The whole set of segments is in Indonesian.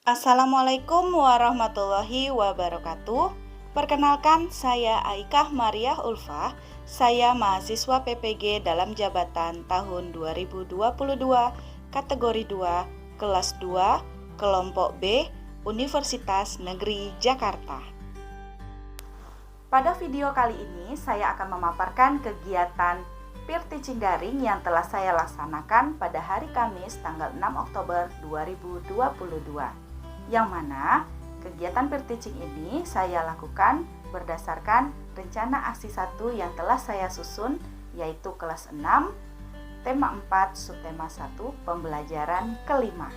Assalamualaikum warahmatullahi wabarakatuh. Perkenalkan, saya Aikah Mariah Ulfa. Saya mahasiswa PPG dalam jabatan tahun 2022, kategori 2, kelas 2, kelompok B, Universitas Negeri Jakarta. Pada video kali ini, saya akan memaparkan kegiatan peer teaching daring yang telah saya laksanakan pada hari Kamis tanggal 6 Oktober 2022. Yang mana kegiatan peer teaching ini saya lakukan berdasarkan rencana aksi 1 yang telah saya susun, yaitu kelas 6, tema 4, subtema 1, pembelajaran kelima.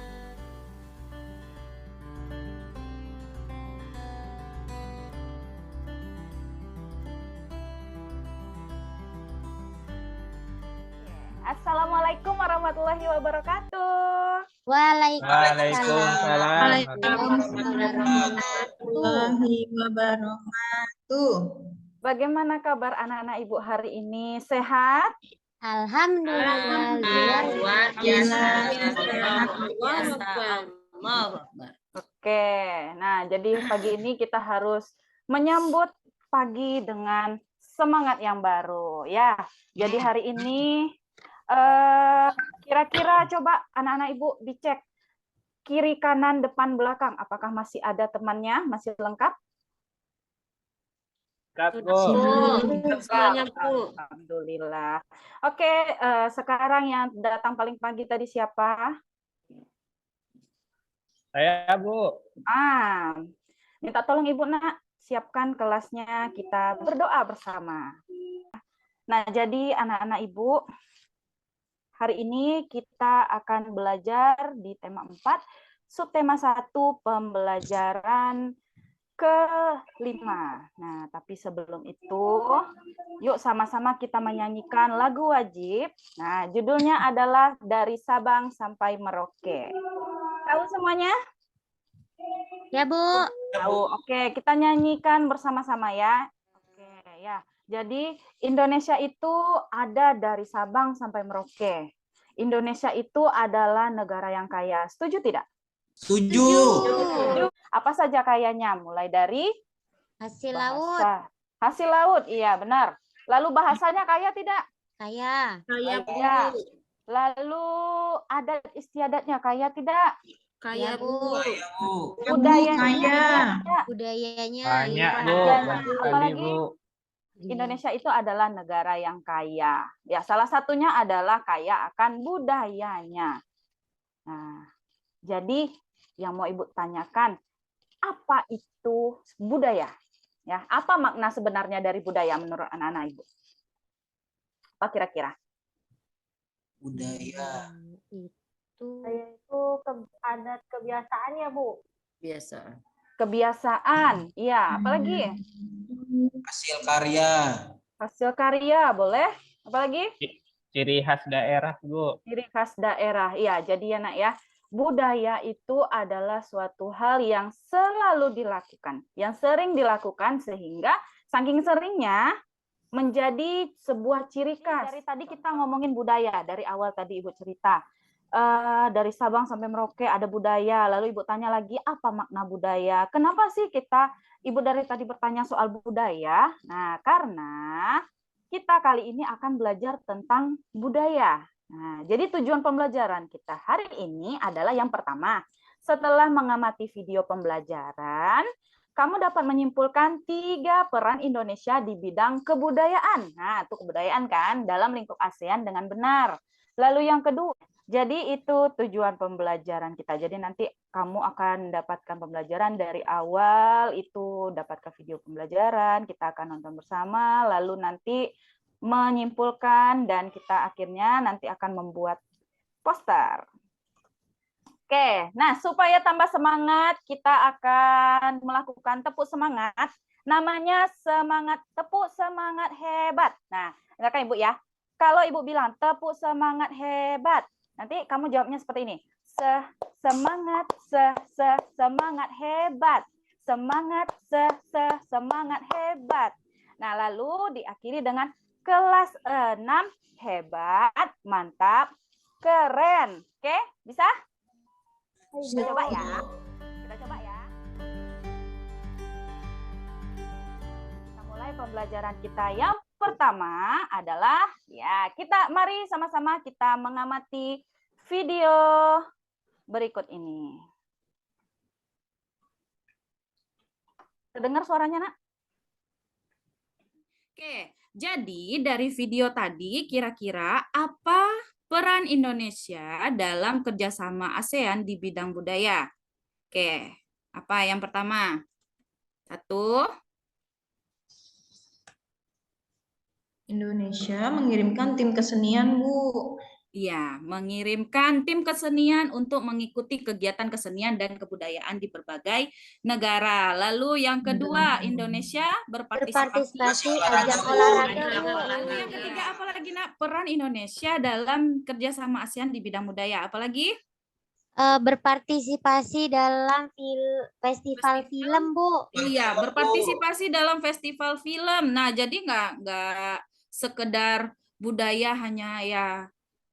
Assalamualaikum warahmatullahi wabarakatuh. Waalaikumsalam warahmatullahi wabarakatuh. Bagaimana kabar anak-anak Ibu hari ini? Sehat? Alhamdulillah, luar biasa. Oke, nah jadi pagi ini kita harus menyambut pagi dengan semangat yang baru ya. Jadi hari ini kira-kira coba anak-anak Ibu dicek kiri, kanan, depan, belakang. Apakah masih ada temannya? Masih lengkap? Semuanya, Bu. Alhamdulillah. Oke, sekarang yang datang paling pagi tadi siapa? Saya, Bu. Minta tolong Ibu nak, siapkan kelasnya, kita berdoa bersama. Nah, jadi anak-anak Ibu, hari ini kita akan belajar di tema 4, subtema 1, pembelajaran kelima. Nah, tapi sebelum itu, yuk sama-sama kita menyanyikan lagu wajib. Nah, judulnya adalah Dari Sabang Sampai Merauke. Tahu semuanya? Ya, Bu. Tahu. Oke, kita nyanyikan bersama-sama ya. Oke, ya. Jadi Indonesia itu ada dari Sabang sampai Merauke. Indonesia itu adalah negara yang kaya. Setuju tidak? Setuju. Apa saja kayanya? Mulai dari Hasil bahasa. laut. Hasil laut, iya benar. Lalu bahasanya kaya tidak? Kaya. Kaya. Lalu adat istiadatnya kaya tidak? Kaya, Bu. Budayanya. Budayanya. Banyak, Ya. Bu. Banyak sekali, Apalagi Bu. Indonesia itu adalah negara yang kaya. Ya, salah satunya adalah kaya akan budayanya. Nah, jadi yang mau Ibu tanyakan, apa itu budaya? Ya, apa makna sebenarnya dari budaya menurut anak-anak Ibu? Apa kira-kira? Budaya. Itu adat kebiasaan ya, Bu? biasa. Kebiasaan. Iya, apalagi? Hasil karya. Hasil karya, boleh? Apalagi? Ciri khas daerah, Bu. Ciri khas daerah. Iya, jadi ya nak ya, budaya itu adalah suatu hal yang selalu dilakukan, yang sering dilakukan sehingga saking seringnya menjadi sebuah ciri khas. Dari tadi kita ngomongin budaya, dari awal tadi Ibu cerita. Dari Sabang sampai Merauke ada budaya, lalu Ibu tanya lagi apa makna budaya? Kenapa sih Ibu dari tadi bertanya soal budaya? Nah, karena kita kali ini akan belajar tentang budaya. Nah, jadi tujuan pembelajaran kita hari ini adalah yang pertama, setelah mengamati video pembelajaran, kamu dapat menyimpulkan 3 peran Indonesia di bidang kebudayaan. Nah, itu kebudayaan kan, dalam lingkup ASEAN dengan benar. Lalu yang kedua, jadi itu tujuan pembelajaran kita. Jadi nanti kamu akan dapatkan pembelajaran dari awal, itu dapatkan video pembelajaran, kita akan nonton bersama, lalu nanti menyimpulkan, dan kita akhirnya nanti akan membuat poster. Oke, nah supaya tambah semangat, kita akan melakukan tepuk semangat. Namanya semangat, tepuk semangat hebat. Nah, dengarkan Ibu ya. Kalau Ibu bilang tepuk semangat hebat, nanti kamu jawabnya seperti ini. Semangat, semangat hebat. Semangat, semangat hebat. Nah, lalu diakhiri dengan kelas 6 hebat, mantap, keren. Oke, bisa? Coba ya. Kita coba ya. Kita mulai pembelajaran kita yang pertama adalah ya, mari sama-sama kita mengamati video berikut ini. Terdengar suaranya, Nak? Oke, jadi dari video tadi kira-kira apa peran Indonesia dalam kerjasama ASEAN di bidang budaya? Oke, apa yang pertama? 1. Indonesia mengirimkan tim kesenian, Bu. Iya, mengirimkan tim kesenian untuk mengikuti kegiatan kesenian dan kebudayaan di berbagai negara. Lalu yang kedua, Indonesia berpartisipasi. Berpartisipasi olahraga, ajang Bu. olahraga, Bu. Lalu yang ketiga, apalagi Nak? Peran Indonesia dalam kerjasama ASEAN di bidang budaya. Apalagi? Berpartisipasi dalam festival film, Bu. Iya, berpartisipasi dalam festival film. Nah, jadi nggak sekedar budaya hanya ya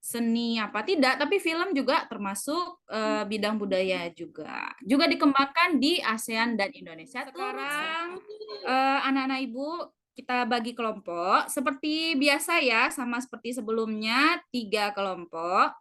seni apa tidak, tapi film juga termasuk bidang budaya juga. Juga dikembangkan di ASEAN dan Indonesia. Sekarang anak-anak Ibu kita bagi kelompok seperti biasa ya, sama seperti sebelumnya 3 kelompok.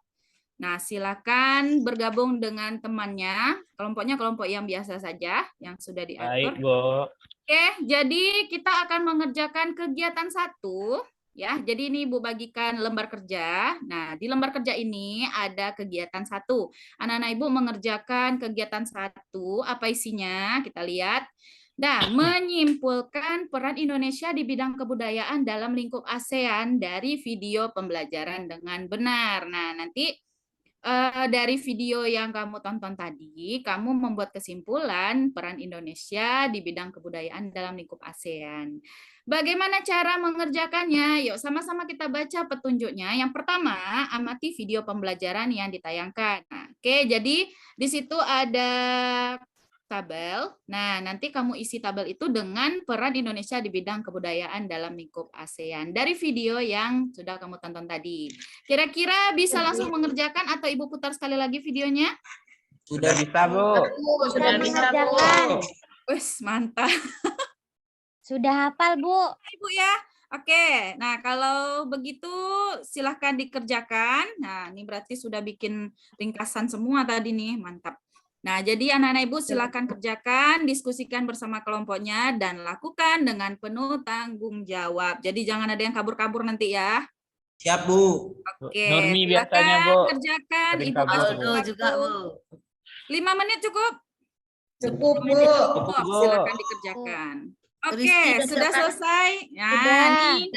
Nah, silakan bergabung dengan temannya. Kelompoknya kelompok yang biasa saja, yang sudah diatur. Baik, Bu. Oke, jadi kita akan mengerjakan kegiatan 1. Ya, jadi ini Ibu bagikan lembar kerja. Nah, di lembar kerja ini ada kegiatan 1. Anak-anak Ibu mengerjakan kegiatan 1. Apa isinya? Kita lihat. Nah, menyimpulkan peran Indonesia di bidang kebudayaan dalam lingkup ASEAN dari video pembelajaran dengan benar. Nah, nanti dari video yang kamu tonton tadi, kamu membuat kesimpulan peran Indonesia di bidang kebudayaan dalam lingkup ASEAN. Bagaimana cara mengerjakannya? Yuk sama-sama kita baca petunjuknya. Yang pertama, amati video pembelajaran yang ditayangkan. Nah, oke, jadi di situ ada tabel. Nah, nanti kamu isi tabel itu dengan peran Indonesia di bidang kebudayaan dalam lingkup ASEAN dari video yang sudah kamu tonton tadi. Kira-kira bisa langsung mengerjakan atau Ibu putar sekali lagi videonya? Sudah bisa, Bu. Sudah mengerjakan. Wes, mantap. Sudah hafal, Bu. Ibu ya. Oke, nah kalau begitu silahkan dikerjakan. Nah, ini berarti sudah bikin ringkasan semua tadi nih, mantap. Nah, jadi anak-anak Ibu silakan kerjakan, diskusikan bersama kelompoknya, dan lakukan dengan penuh tanggung jawab. Jadi jangan ada yang kabur-kabur nanti ya. Siap, Bu. Oke, Nurmi silakan biasanya, Bu. kerjakan. Sering Ibu kabur, kasih Bu. waktu. juga, Bu. 5 menit cukup? Cukup, Bu. Cukup, Bu. silakan dikerjakan. Oke, Rizky, sudah selesai. Nah, Sudah. nih.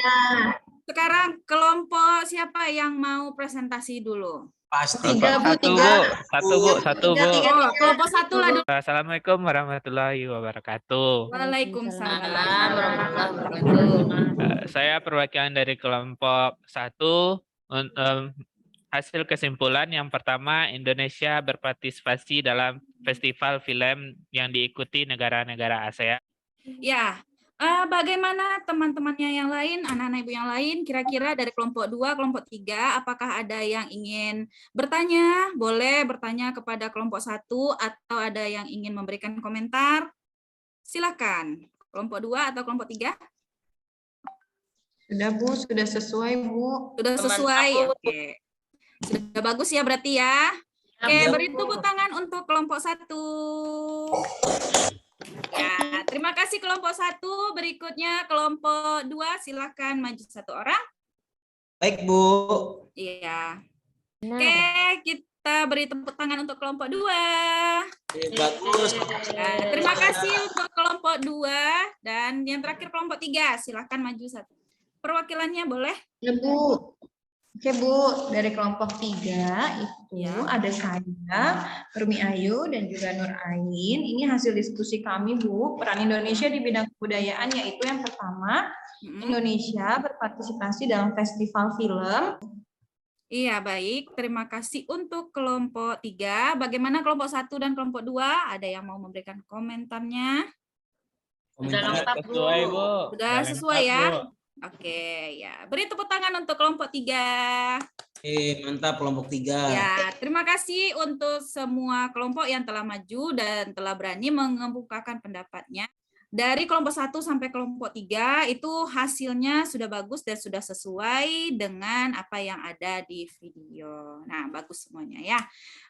Sekarang kelompok siapa yang mau presentasi dulu? Pasti. Satu, Bu. Satu, Bu. Oh, kelompok 1 lah dulu. Assalamualaikum warahmatullahi wabarakatuh. Waalaikumsalam. warahmatullahi wabarakatuh. Saya perwakilan dari kelompok 1. Hasil kesimpulan yang pertama, Indonesia berpartisipasi dalam festival film yang diikuti negara-negara ASEAN. Ya, bagaimana teman-temannya yang lain, anak-anak Ibu yang lain, kira-kira dari kelompok 2, kelompok 3, apakah ada yang ingin bertanya? Boleh bertanya kepada kelompok 1 atau ada yang ingin memberikan komentar? Silakan. Kelompok 2 atau kelompok 3? Sudah, Bu. Sudah sesuai, Bu. Sudah sesuai? Oke. Sudah bagus ya berarti ya? Oke, beri tepuk tangan untuk kelompok 1. Ya, terima kasih kelompok 1. Berikutnya kelompok 2, silakan maju 1 orang. Baik, Bu. Iya. Nah, Oke, kita beri tepuk tangan untuk kelompok 2. Bagus. Ya, terima kasih untuk kelompok 2 dan yang terakhir kelompok 3, silakan maju 1. Perwakilannya boleh? Ya, Bu. Oke, Bu. Dari kelompok 3 itu Ya. ada saya, Rumi Ayu, dan juga Nur Ain. Ini hasil diskusi kami, Bu. Peran Indonesia di bidang kebudayaan, yaitu yang pertama, Indonesia berpartisipasi dalam festival film. Iya, baik. Terima kasih untuk kelompok 3. Bagaimana kelompok 1 dan kelompok 2? Ada yang mau memberikan komentarnya? Komentarnya Sesuai, Bu. Sudah Lengkap, sesuai ya? Bu. Oke, ya. Beri tepuk tangan untuk kelompok 3. Mantap kelompok 3. Ya, terima kasih untuk semua kelompok yang telah maju dan telah berani mengemukakan pendapatnya. Dari kelompok 1 sampai kelompok 3 itu hasilnya sudah bagus dan sudah sesuai dengan apa yang ada di video. Nah, bagus semuanya ya.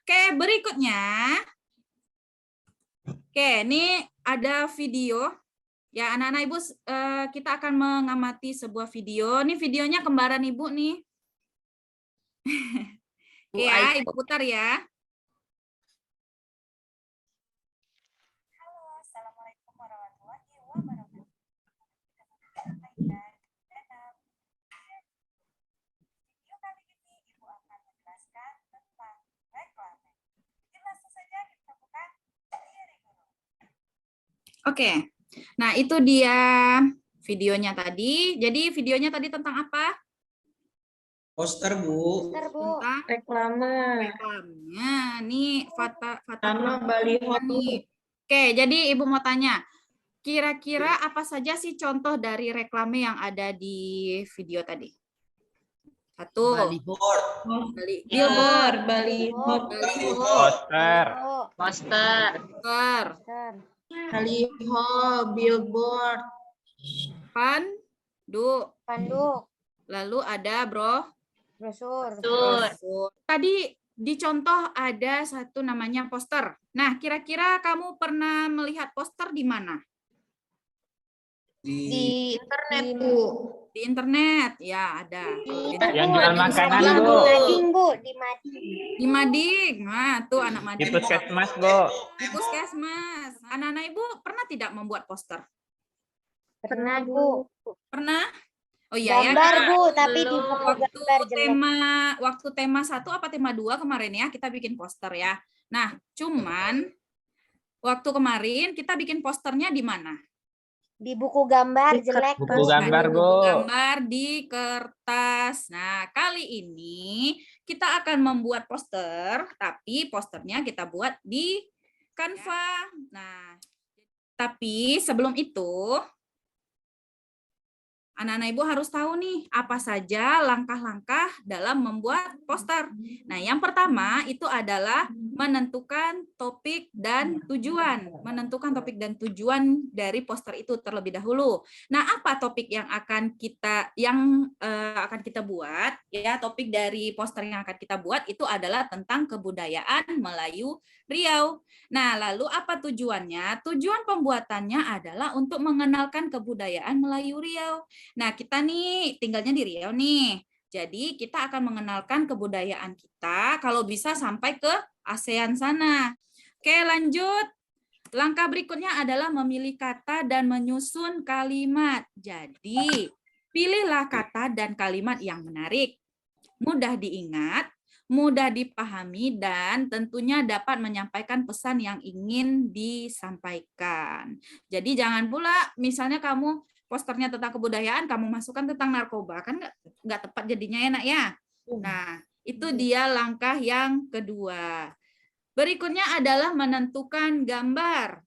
Oke, berikutnya. Oke, ini ada video. Ya, anak-anak Ibu, kita akan mengamati sebuah video. Ini videonya kembaran Ibu nih. Oke ya, Ibu putar ya. Halo, Assalamualaikum warahmatullahi wabarakatuh. Video kali ini Ibu akan menjelaskan tentang reklame. Langsung saja kita buka diri guru. Oke, nah itu dia videonya tadi. Jadi videonya tadi tentang apa? Poster, Bu. Bentar, Bu. Tentang Reklame. reklamnya. Nih, Fata Sama baliho. nih. Oke, jadi Ibu mau tanya, kira-kira apa saja sih contoh dari reklame yang ada di video tadi? Satu, Billboard. billboard, Baliho. Poster. Oh, Poster. poster, bentar. Baliho. Billboard. Panduk, lalu ada brosur, brosur. Tadi di contoh ada satu namanya poster. Nah, kira-kira kamu pernah melihat poster di mana? di Internet, Bu. Di internet, ya ada. Yang jual makanan, di Bu. Mading, Bu, di Mading. Di Mading, nah tuh anak Di Mading. puskesmas, Bu. Di puskesmas. Anak-anak Ibu pernah tidak membuat poster? Pernah, Bu. Pernah? Oh iya ya. Gambar, Kak. Bu, tapi di buku Waktu gambar jelek. tema 1 apa tema 2 kemarin ya, kita bikin poster ya. Nah, cuman waktu kemarin kita bikin posternya di mana? Di buku gambar jelek. Buku gambar, Buku Bu. gambar di kertas. Nah, kali ini kita akan membuat poster, tapi posternya kita buat di Canva. Nah, tapi sebelum itu, anak-anak Ibu harus tahu nih, apa saja langkah-langkah dalam membuat poster. Nah, yang pertama itu adalah menentukan topik dan tujuan. Menentukan topik dan tujuan dari poster itu terlebih dahulu. Nah, apa topik yang akan kita buat? Ya, topik dari poster yang akan kita buat itu adalah tentang kebudayaan Melayu Riau. Nah, lalu apa tujuannya? Tujuan pembuatannya adalah untuk mengenalkan kebudayaan Melayu Riau. Nah, kita nih tinggalnya di Riau nih. Jadi, kita akan mengenalkan kebudayaan kita kalau bisa sampai ke ASEAN sana. Oke, lanjut. Langkah berikutnya adalah memilih kata dan menyusun kalimat. Jadi, pilihlah kata dan kalimat yang menarik, mudah diingat, mudah dipahami, dan tentunya dapat menyampaikan pesan yang ingin disampaikan. Jadi jangan pula misalnya kamu posternya tentang kebudayaan, kamu masukkan tentang narkoba, kan nggak tepat jadinya enak ya. Nah, itu dia langkah yang kedua. Berikutnya adalah menentukan gambar.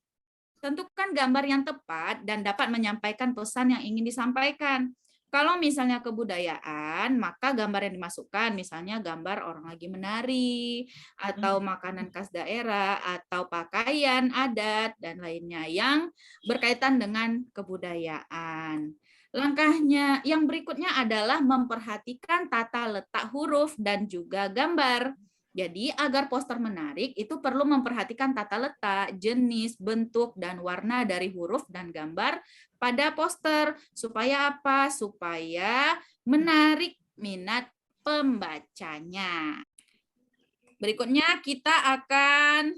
Tentukan gambar yang tepat dan dapat menyampaikan pesan yang ingin disampaikan. Kalau misalnya kebudayaan, maka gambar yang dimasukkan, misalnya gambar orang lagi menari, atau makanan khas daerah, atau pakaian adat, dan lainnya yang berkaitan dengan kebudayaan. Langkahnya yang berikutnya adalah memperhatikan tata letak huruf dan juga gambar. Jadi agar poster menarik itu perlu memperhatikan tata letak, jenis, bentuk, dan warna dari huruf dan gambar pada poster. Supaya apa? Supaya menarik minat pembacanya. Berikutnya kita akan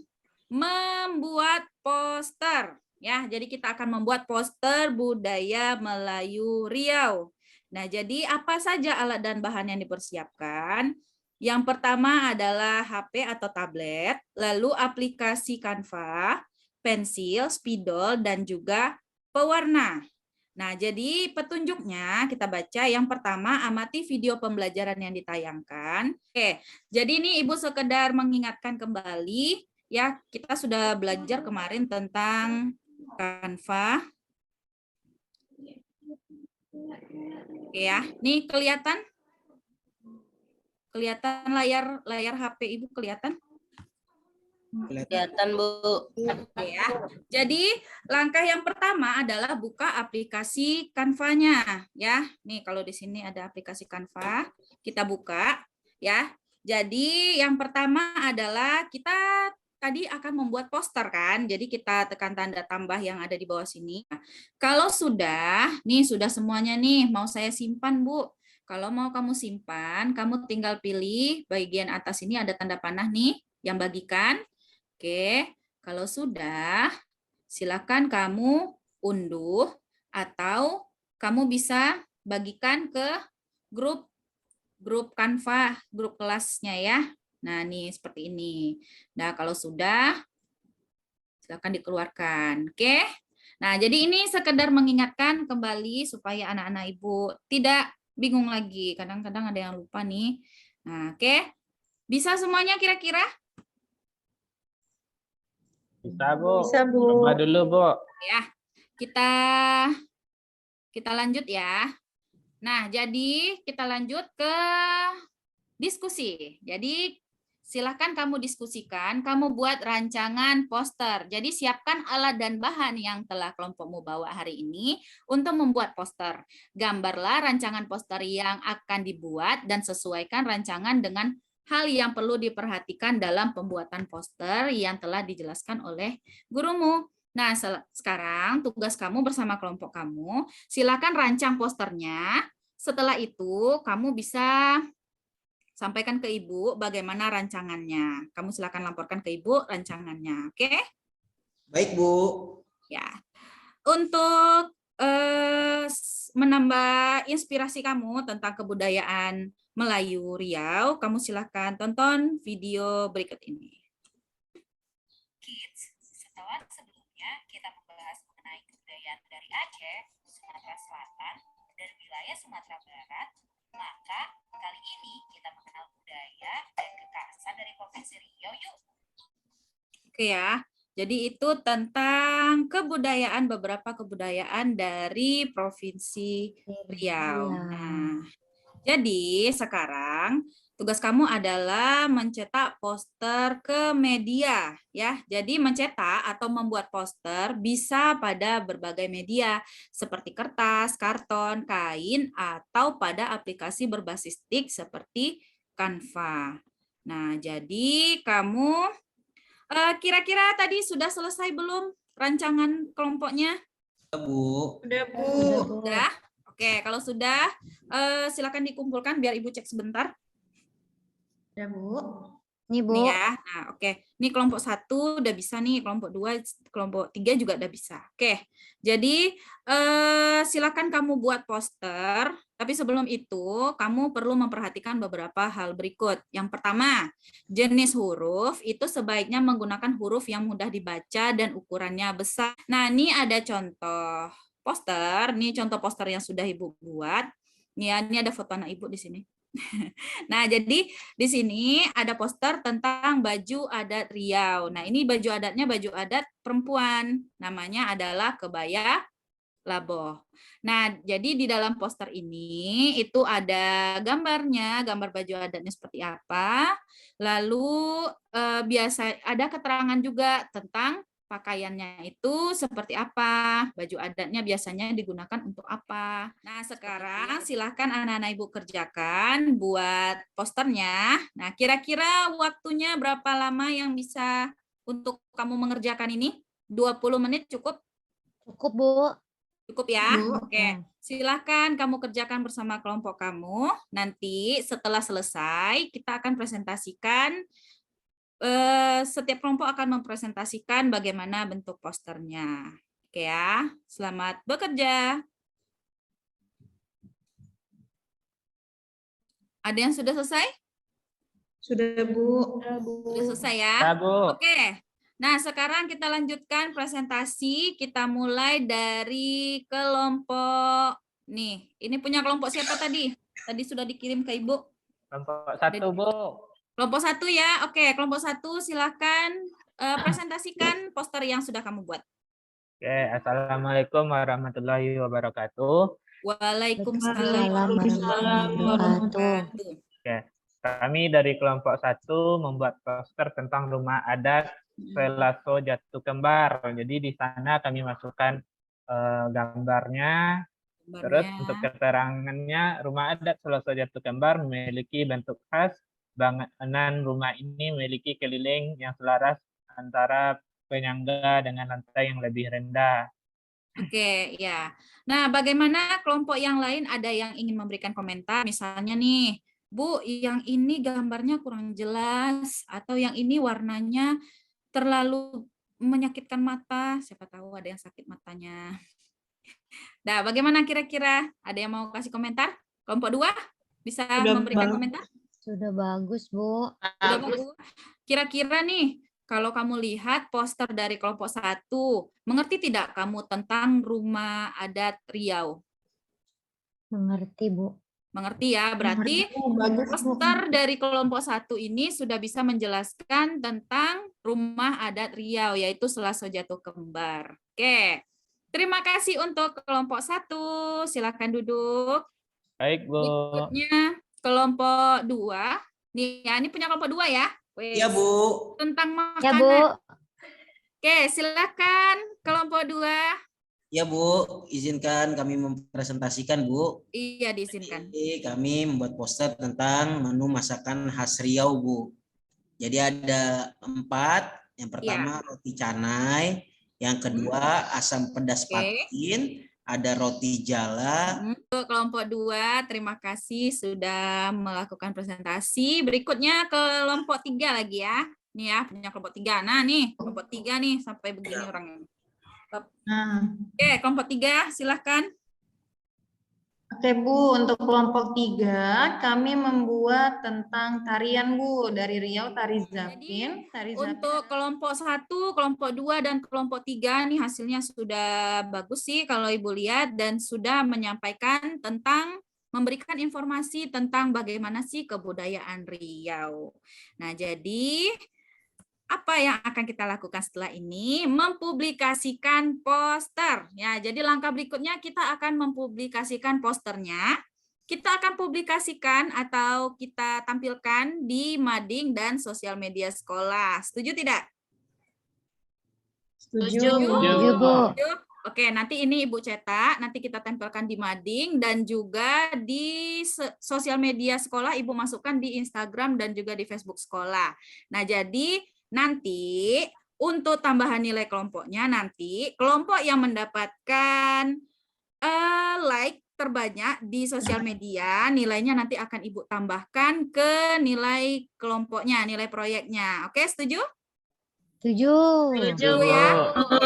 membuat poster. Ya, jadi kita akan membuat poster budaya Melayu Riau. Nah, jadi apa saja alat dan bahan yang dipersiapkan? Yang pertama adalah HP atau tablet, lalu aplikasi Canva, pensil, spidol, dan juga pewarna. Nah, jadi petunjuknya kita baca. Yang pertama, amati video pembelajaran yang ditayangkan. Oke, jadi ini Ibu sekedar mengingatkan kembali, ya kita sudah belajar kemarin tentang Canva. Oke ya, ini kelihatan? Kelihatan layar HP Ibu kelihatan? Kelihatan, Bu. Oke ya. Jadi langkah yang pertama adalah buka aplikasi Canva-nya ya. Nih kalau di sini ada aplikasi Canva, kita buka ya. Jadi yang pertama adalah kita tadi akan membuat poster kan. Jadi kita tekan tanda tambah yang ada di bawah sini. Nah, kalau sudah semuanya nih mau saya simpan, Bu. Kalau mau kamu simpan, kamu tinggal pilih bagian atas ini ada tanda panah nih yang bagikan. Oke, kalau sudah, silakan kamu unduh atau kamu bisa bagikan ke grup Canva, grup kelasnya ya. Nah, nih seperti ini. Nah, kalau sudah, silakan dikeluarkan. Oke. Nah, jadi ini sekedar mengingatkan kembali supaya anak-anak Ibu tidak bingung lagi. Kadang-kadang ada yang lupa nih. Nah, oke. Bisa semuanya kira-kira? Bisa, Bu. Bisa, Bu. Coba dulu, Bu. Ya, kita lanjut ya. Nah, jadi kita lanjut ke diskusi. Jadi silakan kamu diskusikan, kamu buat rancangan poster. Jadi siapkan alat dan bahan yang telah kelompokmu bawa hari ini untuk membuat poster. Gambarlah rancangan poster yang akan dibuat dan sesuaikan rancangan dengan hal yang perlu diperhatikan dalam pembuatan poster yang telah dijelaskan oleh gurumu. Nah, sekarang tugas kamu bersama kelompok kamu, silakan rancang posternya. Setelah itu, kamu bisa sampaikan ke Ibu bagaimana rancangannya. Kamu silakan laporkan ke Ibu rancangannya, oke? Baik, Bu. Ya. Untuk menambah inspirasi kamu tentang kebudayaan Melayu Riau, kamu silakan tonton video berikut ini. Kids, setelah sebelumnya kita membahas mengenai kebudayaan dari Aceh, Sumatera Selatan, dan wilayah Sumatera Barat, maka kali ini kita mengenal budaya dan kekhasan dari Provinsi Riau yuk. Oke ya, jadi itu tentang kebudayaan, beberapa kebudayaan dari Provinsi Riau. Nah, jadi sekarang tugas kamu adalah mencetak poster ke media ya. Jadi mencetak atau membuat poster bisa pada berbagai media seperti kertas, karton, kain atau pada aplikasi berbasis TIK seperti Canva. Nah, jadi kamu kira-kira tadi sudah selesai belum rancangan kelompoknya? Bu. Udah, Bu. Sudah? Oke, kalau sudah silakan dikumpulkan biar Ibu cek sebentar. Udah, Bu. Nih, Bu. Nih ya. Nah, oke. Ini kelompok 1 udah bisa nih, kelompok 2, kelompok 3 juga udah bisa. Oke. Jadi silakan kamu buat poster, tapi sebelum itu kamu perlu memperhatikan beberapa hal berikut. Yang pertama, jenis huruf itu sebaiknya menggunakan huruf yang mudah dibaca dan ukurannya besar. Nah, ini ada contoh poster, nih contoh poster yang sudah Ibu buat. Nih ya, ini ada foto anak Ibu di sini. Nah, jadi di sini ada poster tentang baju adat Riau. Nah, ini baju adatnya baju adat perempuan. Namanya adalah kebaya laboh. Nah, jadi di dalam poster ini itu ada gambarnya, gambar baju adatnya seperti apa. Lalu biasa ada keterangan juga tentang pakaiannya itu seperti apa, baju adatnya biasanya digunakan untuk apa. Nah, sekarang silahkan anak-anak Ibu kerjakan buat posternya. Nah, kira-kira waktunya berapa lama yang bisa untuk kamu mengerjakan ini? 20 menit cukup? Cukup, Bu. Cukup ya? Bu. Oke, silahkan kamu kerjakan bersama kelompok kamu. Nanti setelah selesai, kita akan presentasikan setiap kelompok akan mempresentasikan bagaimana bentuk posternya. Oke ya, selamat bekerja. Ada yang sudah selesai? Sudah, Bu. Sudah selesai ya? Ya, Bu. Oke. Nah, sekarang kita lanjutkan presentasi. Kita mulai dari kelompok nih. Ini punya kelompok siapa tadi? Tadi sudah dikirim ke Ibu. Kelompok 1, Bu. Kelompok 1 ya. Oke, kelompok 1 silakan presentasikan poster yang sudah kamu buat. Oke, Assalamualaikum warahmatullahi wabarakatuh. Waalaikumsalam Waalaikumsalam warahmatullahi wabarakatuh. Oke, Kami dari kelompok 1 membuat poster tentang rumah adat Selaso Jatuh Kembar. Jadi di sana kami masukkan gambarnya. Terus untuk keterangannya, rumah adat Selaso Jatuh Kembar memiliki bentuk khas. Bangunan rumah ini memiliki keliling yang selaras antara penyangga dengan lantai yang lebih rendah. Oke, ya. Nah, bagaimana kelompok yang lain ada yang ingin memberikan komentar? Misalnya nih, Bu, yang ini gambarnya kurang jelas, atau yang ini warnanya terlalu menyakitkan mata. Siapa tahu ada yang sakit matanya. Nah, bagaimana kira-kira? Ada yang mau kasih komentar? Kelompok 2 bisa memberikan komentar? Sudah bagus, Bu. Sudah bagus. Kira-kira nih, kalau kamu lihat poster dari kelompok 1, mengerti tidak kamu tentang rumah adat Riau? Mengerti, Bu. Mengerti ya, berarti poster dari kelompok 1 ini sudah bisa menjelaskan tentang rumah adat Riau, yaitu Selaso Jatuh Kembar. Oke, terima kasih untuk kelompok 1. Silakan duduk. Baik, Bu. Berikutnya kelompok 2. Nih ya, ini punya kelompok 2 ya. Iya, Bu. Tentang makanan. Ya, Bu. Oke, silakan kelompok 2. Ya, Bu. Izinkan kami mempresentasikan, Bu. Iya, diizinkan. Jadi, kami membuat poster tentang menu masakan khas Riau, Bu. Jadi ada 4. Yang pertama roti canai, yang kedua asam pedas patin, ada roti jala. Untuk kelompok 2, terima kasih sudah melakukan presentasi. Berikutnya kelompok 3 lagi ya. Nih ya, punya kelompok 3. Nah, nih, kelompok 3 nih sampai begini orangnya. Oke, kelompok 3, silahkan. Oke, Bu, untuk kelompok 3 kami membuat tentang tarian, Bu, dari Riau Tari Zapin. Untuk kelompok 1, kelompok 2, dan kelompok 3 nih hasilnya sudah bagus sih kalau Ibu lihat dan sudah menyampaikan tentang memberikan informasi tentang bagaimana sih kebudayaan Riau. Nah, jadi apa yang akan kita lakukan setelah ini? Mempublikasikan poster. Ya, jadi langkah berikutnya kita akan mempublikasikan posternya. Kita akan publikasikan atau kita tampilkan di mading dan sosial media sekolah. Setuju tidak? Setuju. Setuju, Bu. Oke, nanti ini Ibu cetak, nanti kita tempelkan di mading dan juga di sosial media sekolah Ibu masukkan di Instagram dan juga di Facebook sekolah. Nah, jadi nanti untuk tambahan nilai kelompoknya nanti kelompok yang mendapatkan like terbanyak di sosial media nilainya nanti akan Ibu tambahkan ke nilai kelompoknya, nilai proyeknya. Oke, setuju? Setuju. Setuju ya. Oke,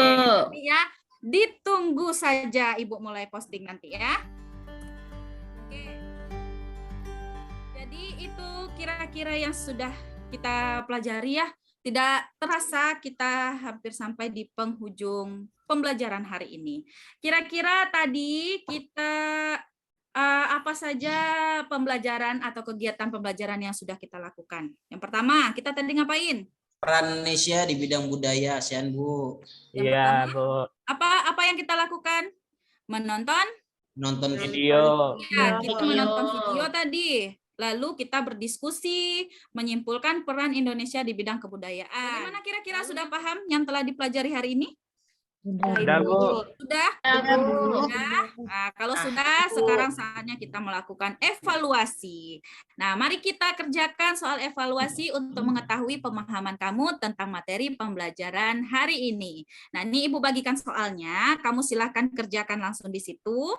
ya. Ditunggu saja Ibu mulai posting nanti ya. Oke. Jadi itu kira-kira yang sudah kita pelajari ya. Tidak terasa kita hampir sampai di penghujung pembelajaran hari ini. Kira-kira tadi kita apa saja pembelajaran atau kegiatan pembelajaran yang sudah kita lakukan? Yang pertama, kita tadi ngapain? Peran Indonesia di bidang budaya ASEAN, Bu. Iya, Bu. Apa yang kita lakukan? Menonton Video. Ya, kita menonton video tadi. Lalu kita berdiskusi, menyimpulkan peran Indonesia di bidang kebudayaan. Bagaimana kira-kira sudah paham yang telah dipelajari hari ini? Sudah, Bu. Sudah? Nah, kalau sudah, sekarang saatnya kita melakukan evaluasi. Nah, mari kita kerjakan soal evaluasi untuk mengetahui pemahaman kamu tentang materi pembelajaran hari ini. Nah, ini Ibu bagikan soalnya. Kamu silahkan kerjakan langsung di situ.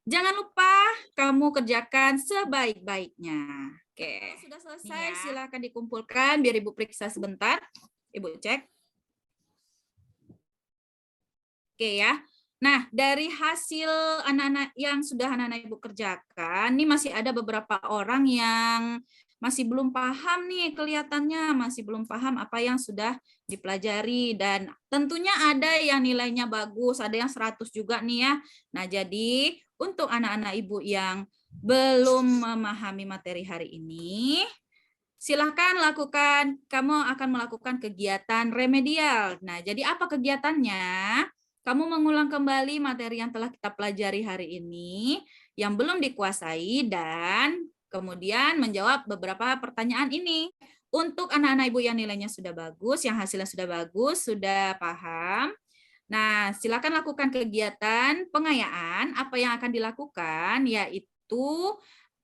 Jangan lupa kamu kerjakan sebaik-baiknya. Oke, sudah selesai. Silakan dikumpulkan biar Ibu periksa sebentar. Ibu cek. Oke ya. Nah, dari hasil anak-anak yang sudah anak-anak Ibu kerjakan, ini masih ada beberapa orang yang masih belum paham nih, kelihatannya masih belum paham apa yang sudah dipelajari, dan tentunya ada yang nilainya bagus, ada yang 100 juga nih ya. Nah, jadi untuk anak-anak Ibu yang belum memahami materi hari ini, silakan lakukan, kamu akan melakukan kegiatan remedial. Nah, jadi apa kegiatannya? Kamu mengulang kembali materi yang telah kita pelajari hari ini, yang belum dikuasai, dan kemudian menjawab beberapa pertanyaan ini. Untuk anak-anak Ibu yang nilainya sudah bagus, yang hasilnya sudah bagus, sudah paham. Nah, silakan lakukan kegiatan pengayaan. Apa yang akan dilakukan yaitu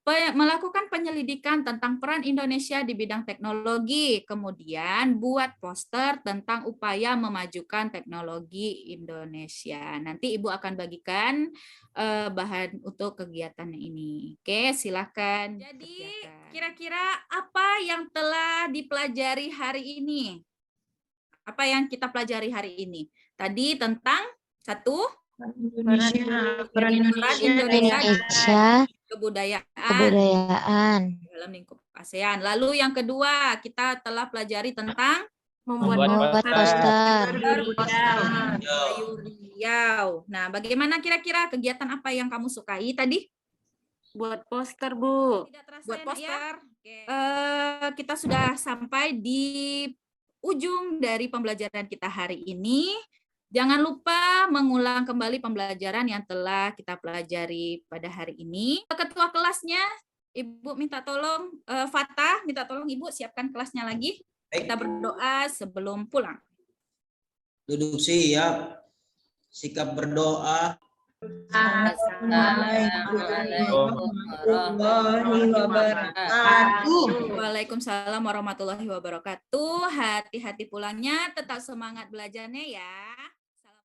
melakukan penyelidikan tentang peran Indonesia di bidang teknologi, kemudian buat poster tentang upaya memajukan teknologi Indonesia. Nanti Ibu akan bagikan bahan untuk kegiatan ini. Oke, silakan. Jadi, kira-kira apa yang telah dipelajari hari ini? Apa yang kita pelajari hari ini? Tadi tentang peran Indonesia kebudayaan dalam lingkup ASEAN. Lalu yang kedua, kita telah pelajari tentang Membuat poster. Bayu Riau. Nah, bagaimana kira-kira kegiatan apa yang kamu sukai tadi? Buat poster, Bu. Tidak terasa buat poster. Kita sudah sampai di ujung dari pembelajaran kita hari ini. Jangan lupa mengulang kembali pembelajaran yang telah kita pelajari pada hari ini. Ketua kelasnya, Ibu minta tolong, Fatah, minta tolong Ibu siapkan kelasnya lagi. Kita berdoa sebelum pulang. Duduk siap. Sikap berdoa. Assalamualaikum warahmatullahi wabarakatuh. Waalaikumsalam warahmatullahi wabarakatuh. Hati-hati pulangnya, tetap semangat belajarnya ya.